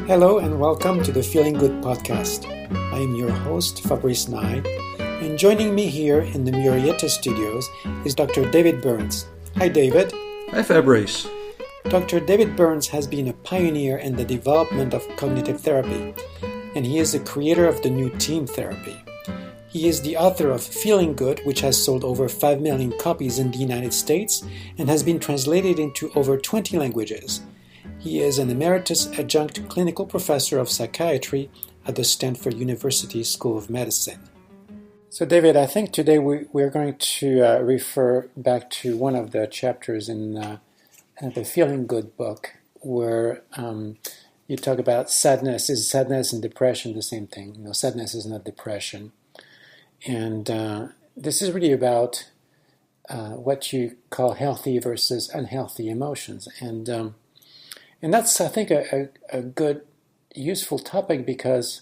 Hello and welcome to the Feeling Good podcast. I am your host, Fabrice Nye, and joining me here in the Murrieta studios is Dr. David Burns. Hi, David. Hi, Fabrice. Dr. David Burns has been a pioneer in the development of cognitive therapy, and he is the creator of the new team therapy. He is the author of Feeling Good, which has sold over 5 million copies in the United States and has been translated into over 20 languages. He is an emeritus adjunct clinical professor of psychiatry at the Stanford University School of Medicine. So, David, I think today we're going to refer back to one of the chapters in the Feeling Good book, where you talk about sadness. Is sadness and depression the same thing? You know, sadness is not depression. And this is really about what you call healthy versus unhealthy emotions. And that's, I think, a good, useful topic, because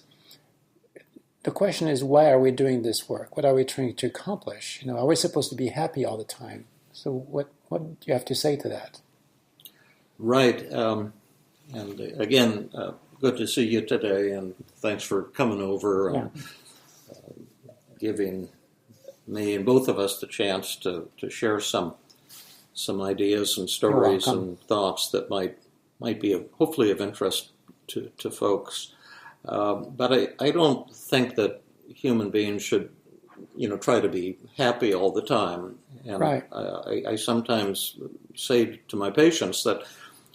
the question is, why are we doing this work? What are we trying to accomplish? You know, are we supposed to be happy all the time? So what do you have to say to that? Right. And again, good to see you today, and thanks for coming over and giving me and both of us the chance to share some ideas and stories and thoughts that might be hopefully of interest to folks. But I don't think that human beings should, try to be happy all the time. And right. I sometimes say to my patients that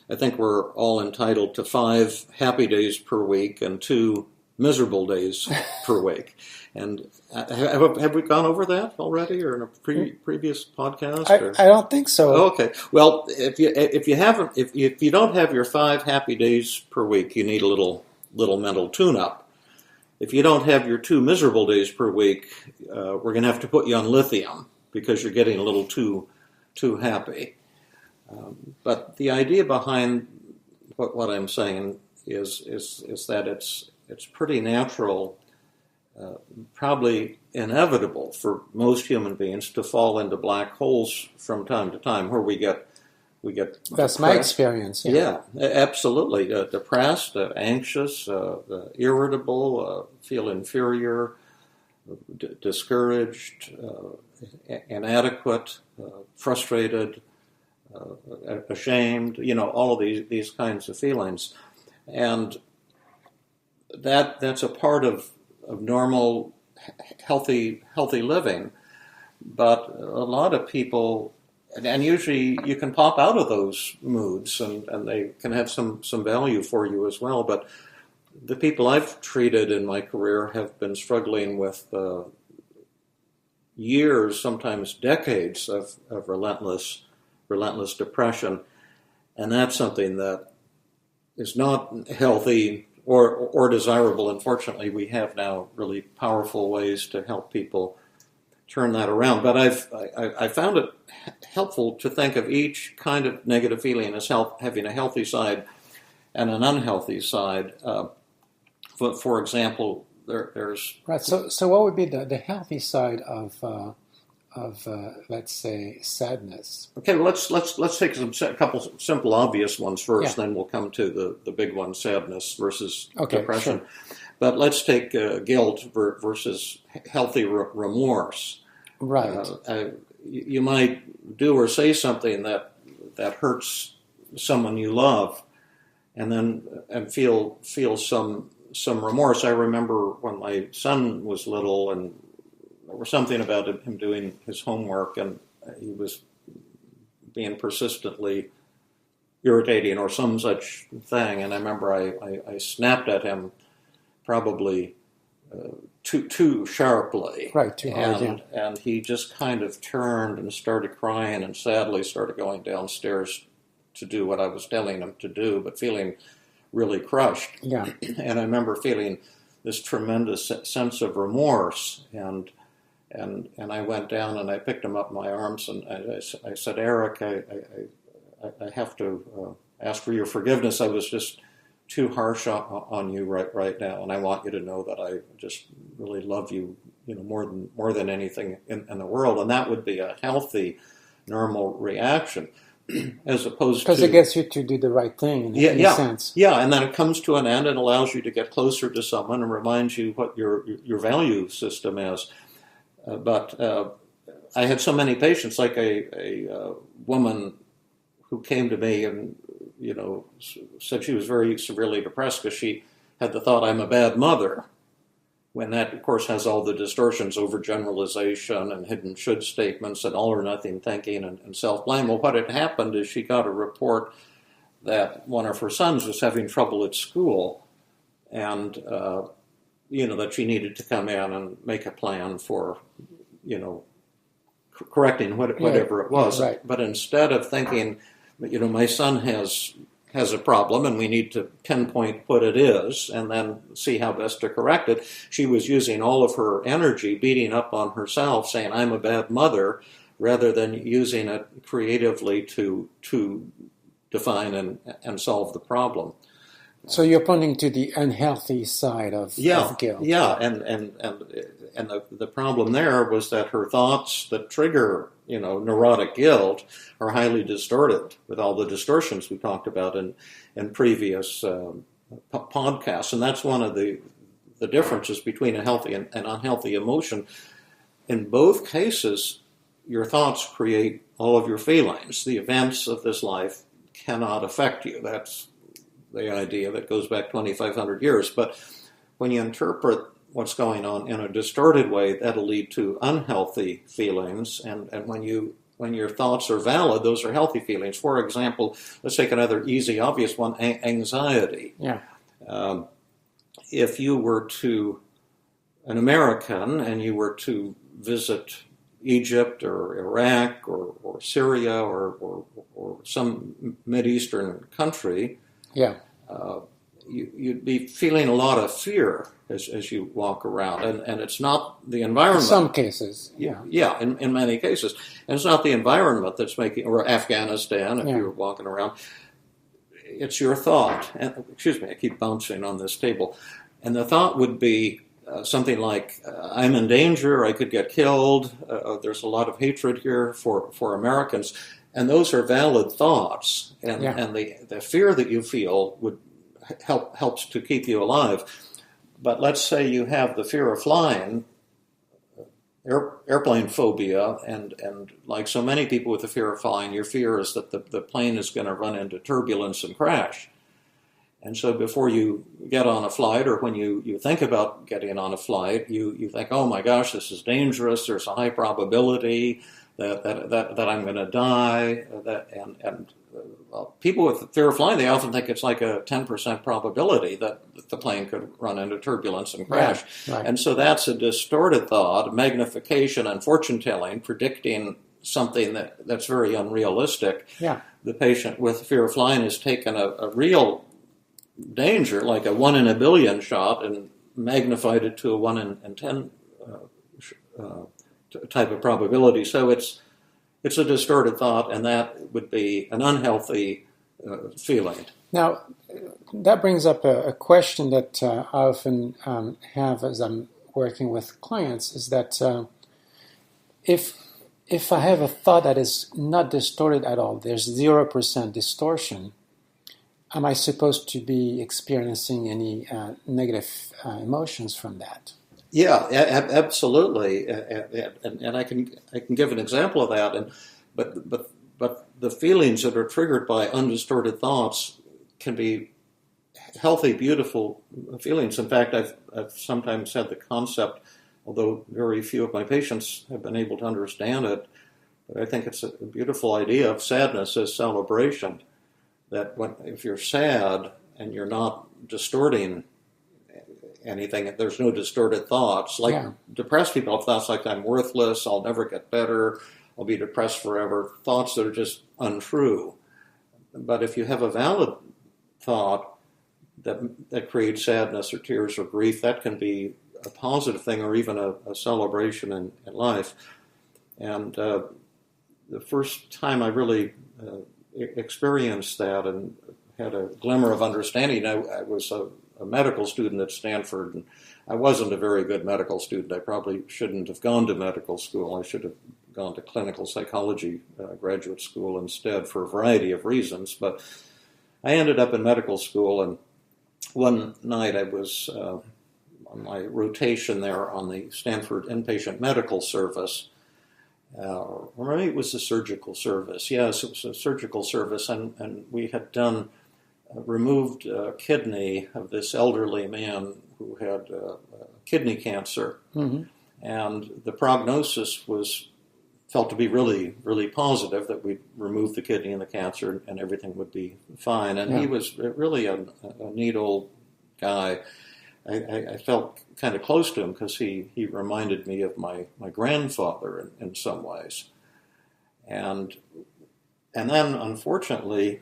I think we're all entitled to 5 happy days per week and 2 miserable days per week. And have we gone over that already, or in a previous podcast? I don't think so. Oh, okay. Well, if you don't have your 5 happy days per week, you need a little mental tune-up. If you don't have your 2 miserable days per week, we're going to have to put you on lithium because you're getting a little too happy. But the idea behind what I'm saying is that it's pretty natural. Probably inevitable for most human beings to fall into black holes from time to time, where we get That's depressed. my experience. Yeah, absolutely. Depressed, anxious, irritable, feel inferior, discouraged, inadequate, frustrated, ashamed. All of these kinds of feelings, and that's a part of normal, healthy living. But a lot of people, and usually you can pop out of those moods, and they can have some value for you as well. But the people I've treated in my career have been struggling with years, sometimes decades of relentless depression. And that's something that is not healthy or desirable. Unfortunately, we have now really powerful ways to help people turn that around. But I found it helpful to think of each kind of negative feeling as having a healthy side and an unhealthy side. For example, there's right. So what would be the healthy side of let's say sadness? Okay, well, let's take a couple simple, obvious ones first. Then we'll come to the big one: sadness versus depression. Sure. But let's take guilt versus healthy remorse. Right. You might do or say something that hurts someone you love, and feel some remorse. I remember when my son was little, and there was something about him doing his homework, and he was being persistently irritating or some such thing. And I remember I snapped at him probably too sharply. Right, too hard, and he just kind of turned and started crying, and sadly started going downstairs to do what I was telling him to do, but feeling really crushed. Yeah. And I remember feeling this tremendous sense of remorse, and I went down and I picked him up in my arms, and I said, Eric, I have to ask for your forgiveness. I was just too harsh on you right now, and I want you to know that I just really love you, more than anything in the world. And that would be a healthy, normal reaction. as opposed because to... it gets you to do the right thing in a sense. Yeah, and then it comes to an end and allows you to get closer to someone and reminds you what your value system is. But I had so many patients, like a woman who came to me and said she was very severely depressed because she had the thought, I'm a bad mother, when that, of course, has all the distortions, overgeneralization and hidden should statements and all or nothing thinking and self-blame. Well, what had happened is she got a report that one of her sons was having trouble at school, and that she needed to come in and make a plan for, correcting whatever it was. Right. But instead of thinking, my son has a problem and we need to pinpoint what it is and then see how best to correct it, she was using all of her energy beating up on herself, saying, I'm a bad mother, rather than using it creatively to define and solve the problem. So you're pointing to the unhealthy side of guilt. Yeah, and the problem there was that her thoughts that trigger, neurotic guilt are highly distorted with all the distortions we talked about in previous podcasts. And that's one of the differences between a healthy and unhealthy emotion. In both cases, your thoughts create all of your feelings. The events of this life cannot affect you. That's the idea that goes back 2,500 years. But when you interpret what's going on in a distorted way, that'll lead to unhealthy feelings. And when your thoughts are valid, those are healthy feelings. For example, let's take another easy, obvious one, anxiety. Yeah. If you were an American, and you were to visit Egypt or Iraq or Syria or some Mideastern country, you'd be feeling a lot of fear as you walk around, and it's not the environment. In some cases, in many cases, and it's not the environment that's making, or Afghanistan, if you're walking around. It's your thought. And, excuse me, I keep bouncing on this table, and the thought would be something like, "I'm in danger. I could get killed. There's a lot of hatred here for Americans." And those are valid thoughts, and the fear that you feel would helps to keep you alive. But let's say you have the fear of flying, airplane phobia, and like so many people with the fear of flying, your fear is that the plane is going to run into turbulence and crash. And so before you get on a flight, or when you think about getting on a flight, you think, oh my gosh, this is dangerous, there's a high probability that I'm going to die, people with fear of flying, they often think it's like a 10% probability that the plane could run into turbulence and crash. Right. And so that's a distorted thought, magnification and fortune-telling, predicting something that's very unrealistic. Yeah. The patient with fear of flying has taken a real danger, like a 1 in a billion shot, and magnified it to a 1 in 10 type of probability. So it's a distorted thought, and that would be an unhealthy feeling. Now, that brings up a question that I often have as I'm working with clients, is that if I have a thought that is not distorted at all, there's 0% distortion, am I supposed to be experiencing any negative emotions from that? Yeah, absolutely, and I can give an example of that. But the feelings that are triggered by undistorted thoughts can be healthy, beautiful feelings. In fact, I've sometimes had the concept, although very few of my patients have been able to understand it, but I think it's a beautiful idea of sadness as celebration. That if you're sad and you're not distorting anything, there's no distorted thoughts. Like depressed people have thoughts like, I'm worthless, I'll never get better, I'll be depressed forever. Thoughts that are just untrue. But if you have a valid thought that creates sadness or tears or grief, that can be a positive thing, or even a celebration in life. And the first time I really experienced that and had a glimmer of understanding, I was a medical student at Stanford, and I wasn't a very good medical student. I probably shouldn't have gone to medical school. I should have gone to clinical psychology graduate school instead for a variety of reasons. But I ended up in medical school, and one night I was on my rotation there on the Stanford Inpatient Medical Service. Or maybe it was the surgical service. Yes, it was a surgical service, and we had done removed kidney of this elderly man who had kidney cancer. Mm-hmm. And the prognosis was felt to be really, really positive that we'd remove the kidney and the cancer and everything would be fine. And he was really a neat old guy. I felt kind of close to him because he reminded me of my grandfather in some ways. And then, unfortunately,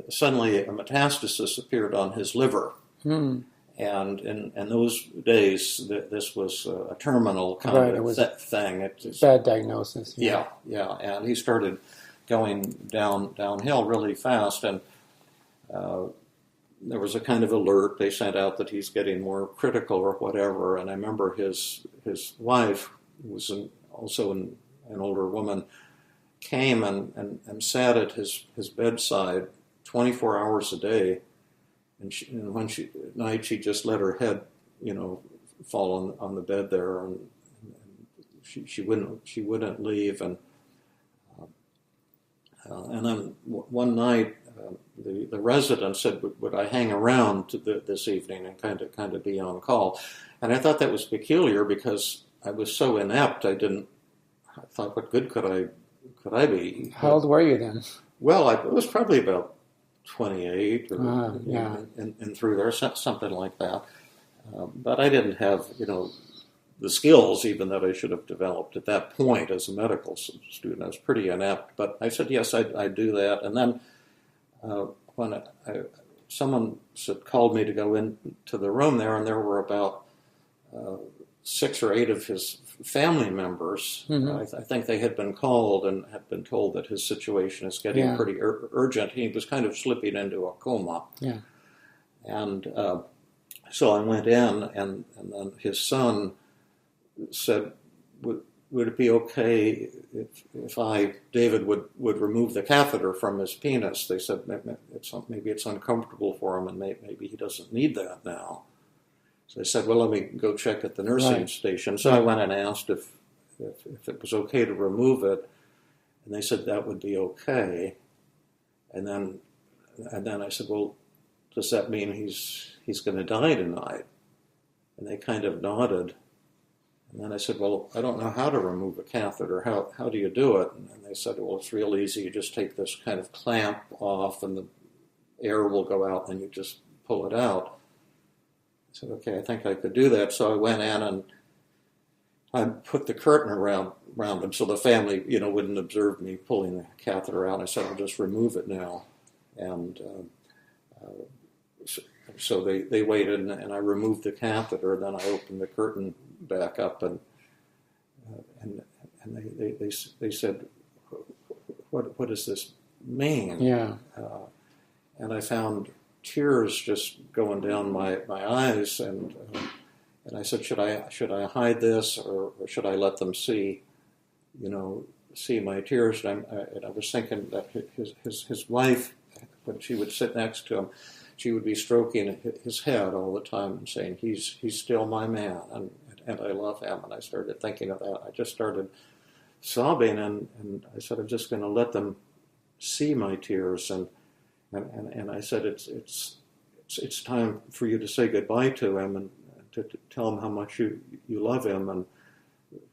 suddenly a metastasis appeared on his liver. Hmm. And in those days, this was a terminal kind of thing. It's bad diagnosis. Yeah. And he started going downhill really fast. And there was a kind of alert they sent out that he's getting more critical or whatever. And I remember his wife, who was also an older woman, came and sat at his bedside 24 hours a day. And at night she just let her head, fall on the bed there, and she wouldn't leave. And then one night the resident said, "Would I hang around this evening and kind of be on call?" And I thought that was peculiar because I was so inept. I thought, what good could I be? How old were you then? Well, I was probably about 28 and through there, something like that. But I didn't have, the skills even that I should have developed at that point as a medical student. I was pretty inept. But I said, yes, I'd do that. And then when someone called me to go into the room there, and there were about 6 or 8 of his family members. Mm-hmm. I think they had been called and had been told that his situation is getting pretty urgent. He was kind of slipping into a coma. Yeah. And so I went in, and then his son said, would it be okay if David would remove the catheter from his penis? They said maybe it's uncomfortable for him, and maybe he doesn't need that now. So I said, well, let me go check at the nursing station. So I went and asked if it was okay to remove it, and they said that would be okay. And then I said, well, does that mean he's going to die tonight? And they kind of nodded. And then I said, well, I don't know how to remove a catheter. How do you do it? And they said, well, it's real easy. You just take this kind of clamp off, and the air will go out, and you just pull it out. I said, okay, I think I could do that. So I went in and I put the curtain around him so the family, wouldn't observe me pulling the catheter out. I said, I'll just remove it now. And so they waited, and I removed the catheter. Then I opened the curtain back up, and they said, what does this mean? Yeah. And I found tears just going down my eyes, and I said, should I hide this, or should I let them see my tears? And I was thinking that his wife, when she would sit next to him, she would be stroking his head all the time and saying, he's still my man, and I love him. And I started thinking of that. I just started sobbing, and I said, I'm just going to let them see my tears, and I said, it's time for you to say goodbye to him, and to tell him how much you love him, and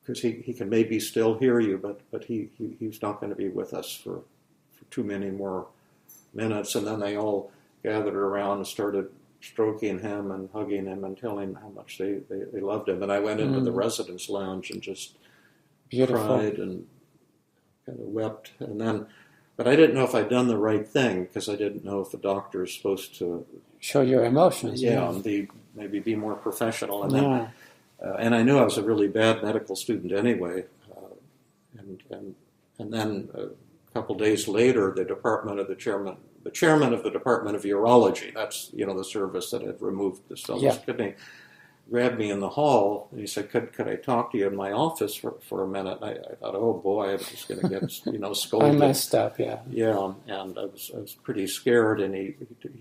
because he can maybe still hear you, but he's not going to be with us for too many more minutes. And then they all gathered around and started stroking him and hugging him and telling him how much they loved him. And I went into the residence lounge and just cried and kind of wept, and then. But I didn't know if I'd done the right thing, because I didn't know if the doctor is supposed to show your emotions. Yeah, and maybe be more professional. And then, and I knew I was a really bad medical student anyway. And then a couple days later, the chairman of the Department of Urology, that's the service that had removed this fellow's kidney, grabbed me in the hall and he said, could I talk to you in my office for a minute? And I thought, oh boy, I'm just going to get scolded. I messed up, yeah. Yeah, and I was pretty scared, and he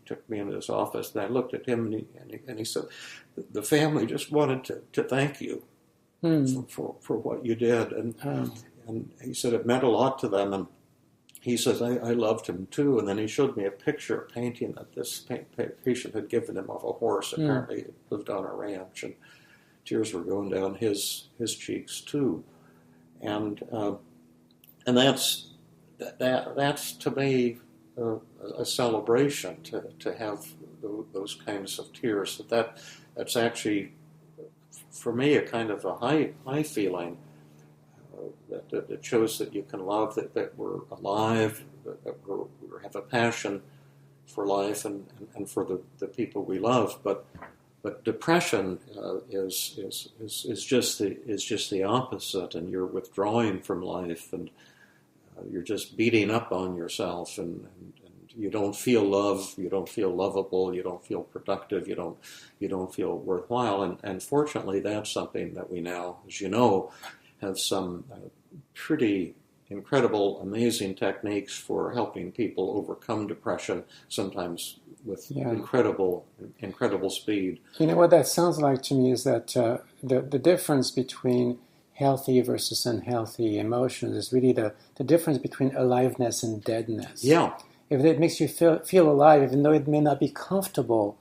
took me into his office, and I looked at him, and he said, the family just wanted to thank you for what you did, and he said it meant a lot to them, and he says, I loved him too. And then he showed me a painting that this patient had given him of a horse. Apparently it lived on a ranch, and tears were going down his cheeks too. And that's to me a celebration to have those kinds of tears. That's actually for me a kind of a high feeling. That shows that you can love, that we're alive, that we have a passion for life and for the people we love. But depression is just the opposite, and you're withdrawing from life, and you're just beating up on yourself, and you don't feel love, you don't feel lovable, you don't feel productive, you don't feel worthwhile. And fortunately, that's something that we now, as you know, have some pretty incredible, amazing techniques for helping people overcome depression, sometimes with incredible speed. You know what that sounds like to me is that the difference between healthy versus unhealthy emotions is really the difference between aliveness and deadness. Yeah. If it makes you feel alive, even though it may not be comfortable,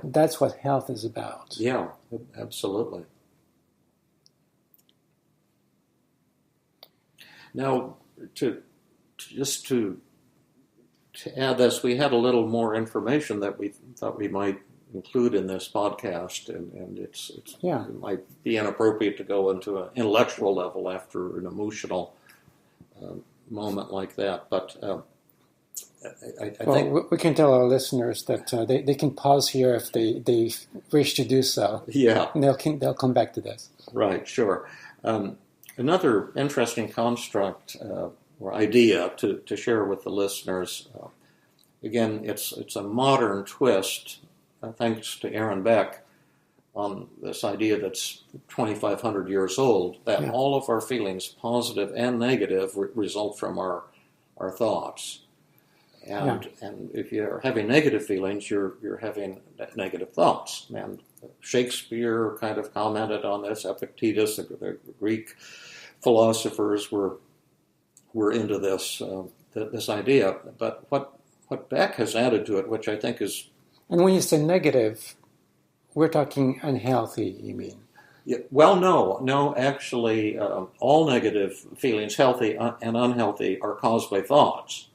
that's what health is about. Yeah, absolutely. Now, to add this, we had a little more information that we thought we might include in this podcast, and it might be inappropriate to go into an intellectual level after an emotional moment like that. But I think we can tell our listeners that they can pause here if they wish to do so. Yeah, and they'll come back to this. Right, sure. Another interesting construct or idea to share with the listeners. Again, it's a modern twist, thanks to Aaron Beck, on this idea that's 2,500 years old, that all of our feelings, positive and negative, result from our thoughts. And if you're having negative feelings, you're having negative thoughts. And Shakespeare kind of commented on this. Epictetus, the Greek philosophers, were into this idea. But what Beck has added to it, which I think is... And when you say negative, we're talking unhealthy, you mean? Yeah, well, no. Actually, all negative feelings, healthy and unhealthy, are caused by thoughts.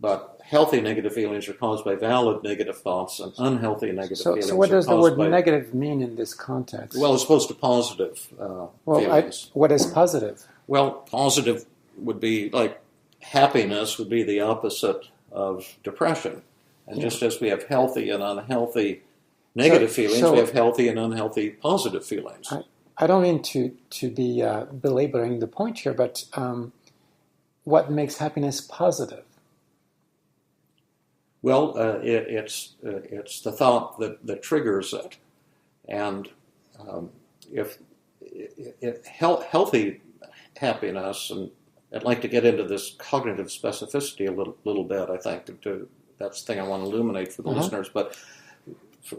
But healthy negative feelings are caused by valid negative thoughts, and unhealthy negative feelings. So what does the word negative mean in this context? Well, as opposed to positive feelings. What is positive? Well, positive would be like happiness would be the opposite of depression. And just as we have healthy and unhealthy negative feelings, we have healthy and unhealthy positive feelings. I don't mean to be belaboring the point here, but what makes happiness positive? Well, it's the thought that triggers it, and if healthy happiness, and I'd like to get into this cognitive specificity a little bit. I think that's the thing I want to illuminate for the listeners. But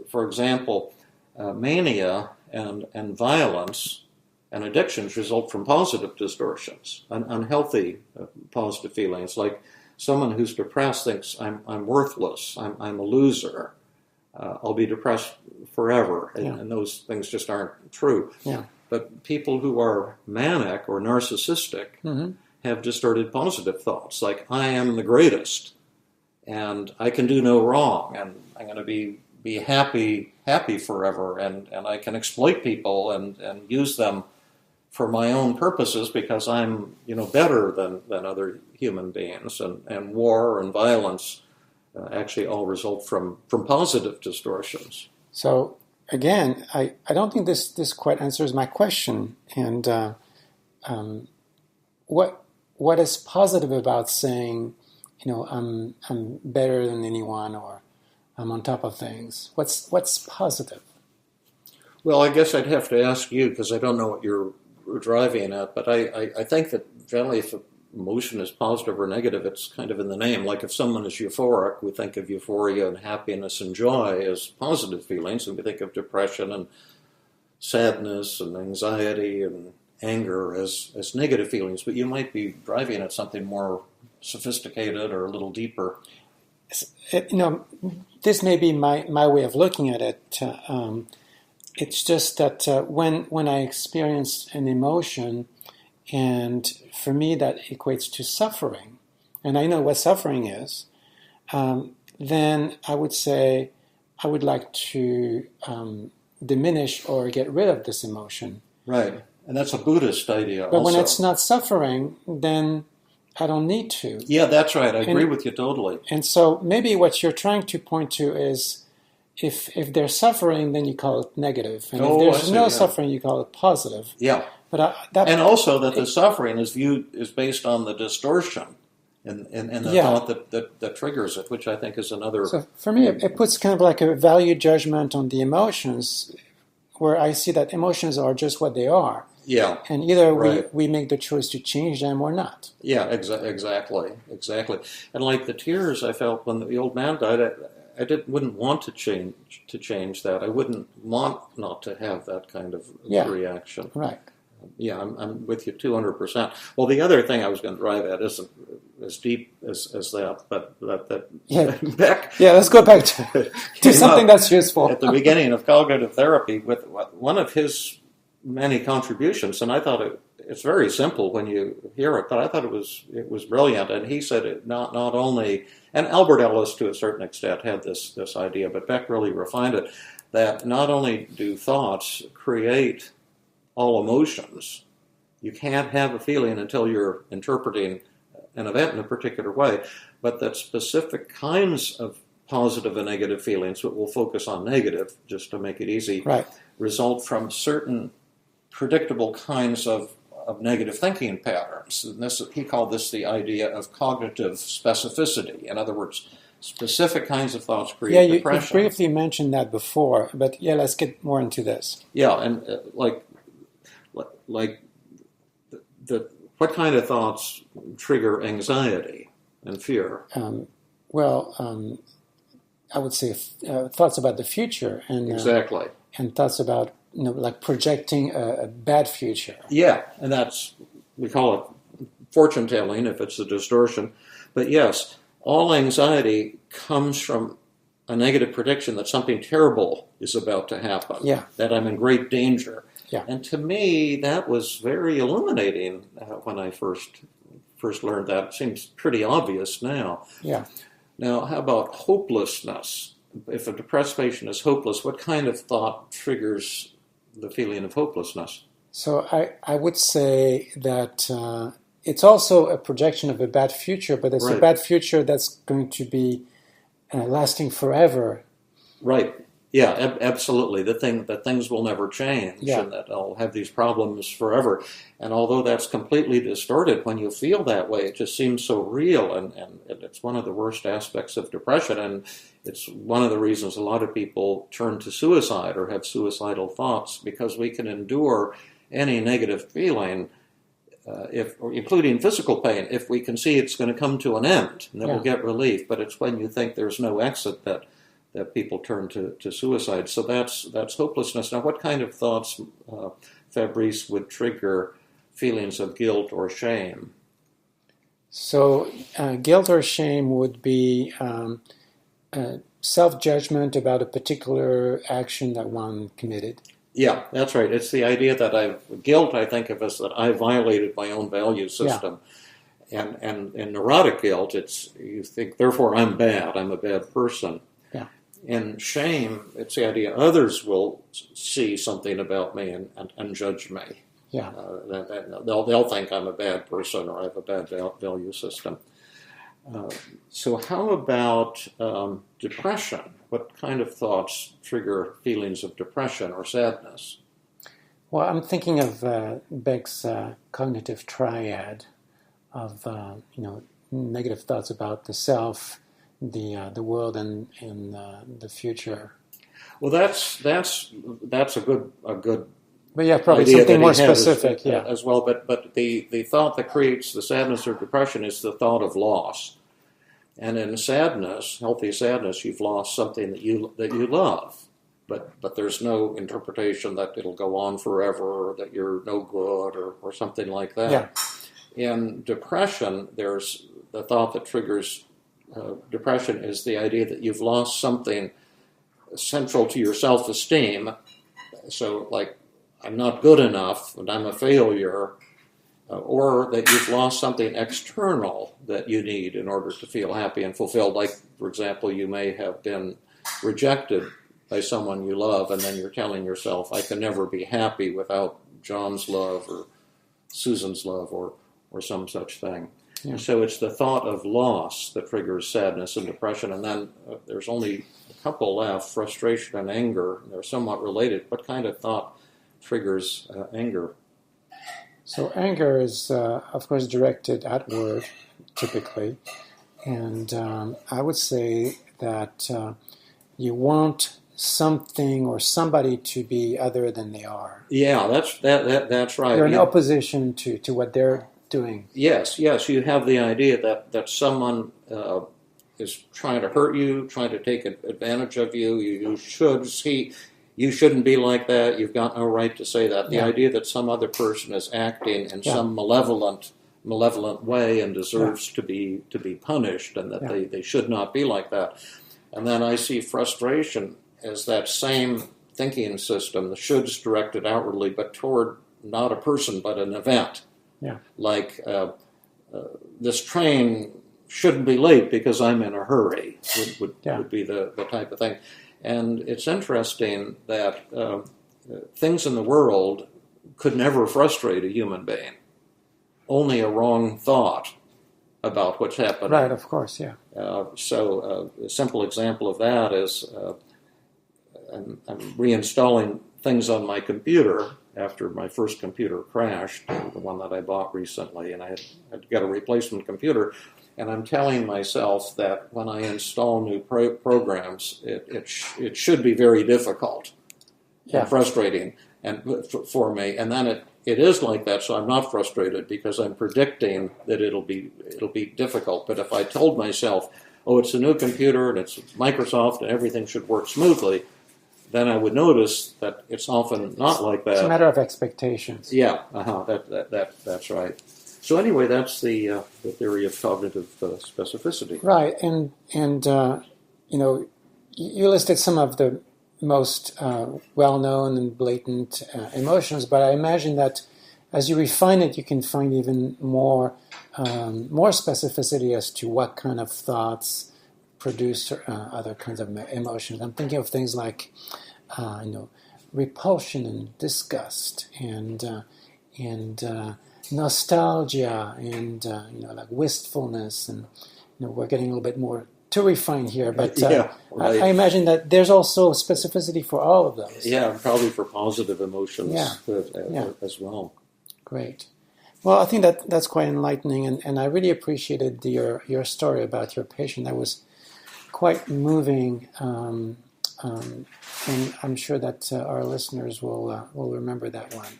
for example, mania and violence and addictions result from positive distortions, unhealthy positive feelings, like someone who's depressed thinks I'm worthless, I'm a loser, I'll be depressed forever, and those things just aren't true. Yeah. But people who are manic or narcissistic have distorted positive thoughts, like I am the greatest, and I can do no wrong, and I'm going to be happy forever, and I can exploit people and use them for my own purposes because I'm better than other human beings, and war and violence actually all result from positive distortions. So again, I don't think this quite answers my question. And what is positive about saying, I'm better than anyone, or I'm on top of things? What's positive? Well, I guess I'd have to ask you because I don't know what you're driving at, but I think that generally if emotion is positive or negative, it's kind of in the name. Like if someone is euphoric, we think of euphoria and happiness and joy as positive feelings, and we think of depression and sadness and anxiety and anger as negative feelings. But you might be driving at something more sophisticated or a little deeper. This may be my way of looking at it. It's just that when I experience an emotion, and for me that equates to suffering, and I know what suffering is, then I would say I would like to diminish or get rid of this emotion. Right, and that's a Buddhist idea. But also, when it's not suffering, then I don't need to. Yeah, that's right. I agree with you totally. And so maybe what you're trying to point to is if they're suffering, then you call it negative. And if there's no suffering, you call it positive. Yeah. But and also that the suffering is based on the distortion and the thought that triggers it, which I think is another... So for me, it puts kind of like a value judgment on the emotions, where I see that emotions are just what they are. Yeah. And either we make the choice to change them or not. Yeah, exactly. And like the tears I felt when the old man died, I wouldn't want to change that. I wouldn't want not to have that kind of reaction. Right. Yeah, I'm with you 200%. Well, the other thing I was going to drive at isn't as deep as that, but Beck. Yeah, let's go back to something that's useful. At the beginning of cognitive therapy, with one of his many contributions, and I thought it's very simple when you hear it, but I thought it was brilliant. And he said it not only, and Albert Ellis to a certain extent had this idea, but Beck really refined it, that not only do thoughts create all emotions, you can't have a feeling until you're interpreting an event in a particular way, but that specific kinds of positive and negative feelings, but we'll focus on negative just to make it easy, result from certain predictable kinds of negative thinking patterns. And he called this the idea of cognitive specificity. In other words, specific kinds of thoughts create depression. You briefly mentioned that before, but let's get more into this. Yeah, and like what kind of thoughts trigger anxiety and fear? I would say thoughts about the future and exactly, and thoughts about like projecting a bad future. Yeah, and we call it fortune telling if it's a distortion. But yes, all anxiety comes from a negative prediction that something terrible is about to happen. Yeah, that I'm in great danger. Yeah. And to me, that was very illuminating when I first learned that. It seems pretty obvious now. Yeah. Now, how about hopelessness? If a depressed patient is hopeless, what kind of thought triggers the feeling of hopelessness? So I would say that it's also a projection of a bad future, but it's a bad future that's going to be lasting forever. Right. Yeah, absolutely. That things will never change, and that I'll have these problems forever. And although that's completely distorted, when you feel that way, it just seems so real, and it's one of the worst aspects of depression. And it's one of the reasons a lot of people turn to suicide or have suicidal thoughts, because we can endure any negative feeling, including physical pain, if we can see it's going to come to an end, and then we'll get relief. But it's when you think there's no exit that people turn to suicide. So that's hopelessness. Now, what kind of thoughts, Fabrice, would trigger feelings of guilt or shame? So guilt or shame would be self-judgment about a particular action that one committed. Yeah, that's right. It's the idea that guilt I think of as that I violated my own value system. Yeah. And in neurotic guilt, you think, therefore I'm bad, I'm a bad person. In shame, it's the idea others will see something about me and judge me. Yeah, they'll think I'm a bad person or I have a bad value system. So how about depression? What kind of thoughts trigger feelings of depression or sadness? Well, I'm thinking of Beck's cognitive triad of negative thoughts about the self, the world, and the future. Well, that's a good But yeah, probably idea something that more he had specific. as well. But the thought that creates the sadness or depression is the thought of loss. And in sadness, healthy sadness, you've lost something that you love. But there's no interpretation that it'll go on forever or that you're no good or something like that. Yeah. In depression, there's the thought that triggers depression is the idea that you've lost something central to your self-esteem. So, like, I'm not good enough and I'm a failure, or that you've lost something external that you need in order to feel happy and fulfilled. Like, for example, you may have been rejected by someone you love, and then you're telling yourself, I can never be happy without John's love or Susan's love or some such thing. Yeah. So it's the thought of loss that triggers sadness and depression, and then there's only a couple left, frustration and anger. They're somewhat related. What kind of thought triggers anger? So anger is, of course, directed outward, typically, and I would say that you want something or somebody to be other than they are. Yeah, that's right. You're in opposition to what they're doing. Yes, you have the idea that someone is trying to hurt you, trying to take advantage of you. You shouldn't be like that. You've got no right to say that. The idea that some other person is acting in some malevolent way and deserves to be punished, and that they should not be like that. And then I see frustration as that same thinking system, the shoulds directed outwardly, but toward not a person, but an event. Yeah. Like this train shouldn't be late because I'm in a hurry would be the type of thing. And it's interesting that things in the world could never frustrate a human being. Only a wrong thought about what's happening. Right, of course, yeah. So a simple example of that is I'm reinstalling things on my computer after my first computer crashed, the one that I bought recently, and I had to get a replacement computer. And I'm telling myself that when I install new programs, it should be very difficult and frustrating for me. And then it is like that, so I'm not frustrated because I'm predicting that it'll be difficult. But if I told myself, oh, it's a new computer and it's Microsoft and everything should work smoothly, then I would notice that it's often not like that. It's a matter of expectations. Yeah, that's right. So anyway, that's the theory of cognitive specificity. Right, and you listed some of the most well-known and blatant emotions, but I imagine that as you refine it, you can find even more specificity as to what kind of thoughts produce other kinds of emotions. I'm thinking of things like, repulsion and disgust, and nostalgia, and like wistfulness, and we're getting a little bit more too refined here. But I imagine that there's also specificity for all of those. Yeah, probably for positive emotions as well. Great. Well, I think that's quite enlightening, and I really appreciated your story about your patient. That was quite moving, and I'm sure that our listeners will remember that one.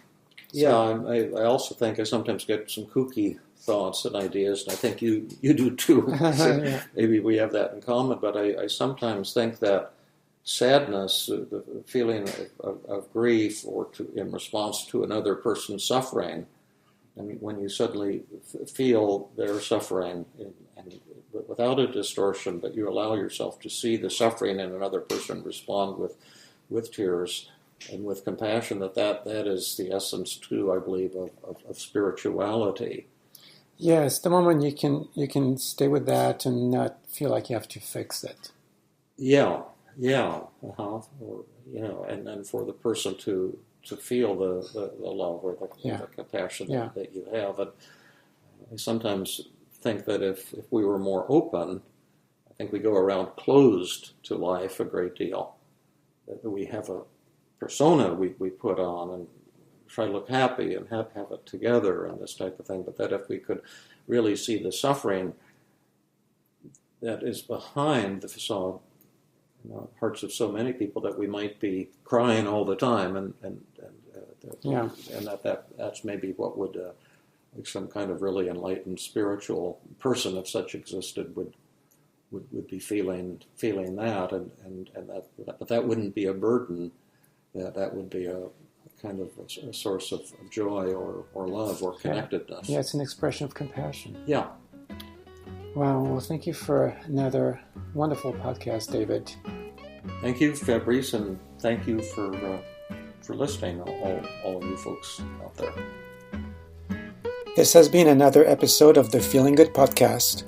Yeah, I also think I sometimes get some kooky thoughts and ideas, and I think you do too. So maybe we have that in common, but I sometimes think that sadness, the feeling of grief in response to another person's suffering, I mean, when you suddenly feel their suffering, and without a distortion, but you allow yourself to see the suffering in another person, respond with tears and with compassion, that is the essence too, I believe, of spirituality. Yes, the moment you can stay with that and not feel like you have to fix it. Yeah, or, and then for the person to feel the love or the compassion that you have. And I sometimes think that if we were more open, I think we go around closed to life a great deal. That we have a persona we put on and try to look happy and have it together and this type of thing. But that if we could really see the suffering that is behind the facade hearts of so many people that we might be crying all the time, and that's maybe what would like some kind of really enlightened spiritual person, if such existed, would be feeling that, and that, but that wouldn't be a burden. That would be a kind of a source of joy or love or connectedness. Yeah, it's an expression of compassion. Yeah. Wow. Well, thank you for another wonderful podcast, David. Thank you, Fabrice, and thank you for listening, all of you folks out there. This has been another episode of the Feeling Good podcast.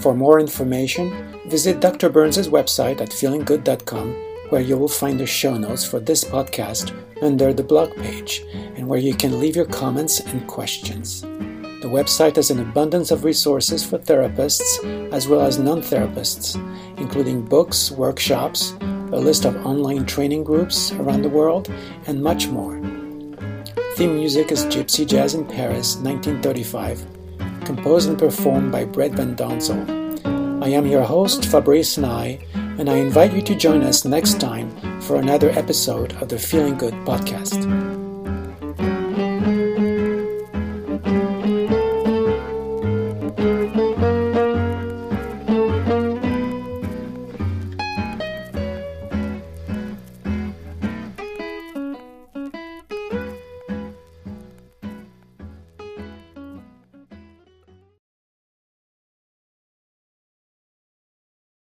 For more information, visit Dr. Burns' website at feelinggood.com, where you will find the show notes for this podcast under the blog page, and where you can leave your comments and questions. The website has an abundance of resources for therapists as well as non-therapists, including books, workshops, a list of online training groups around the world, and much more. Theme music is Gypsy Jazz in Paris, 1935, composed and performed by Brett Van Donsel. I am your host, Fabrice Nye, and I invite you to join us next time for another episode of the Feeling Good podcast.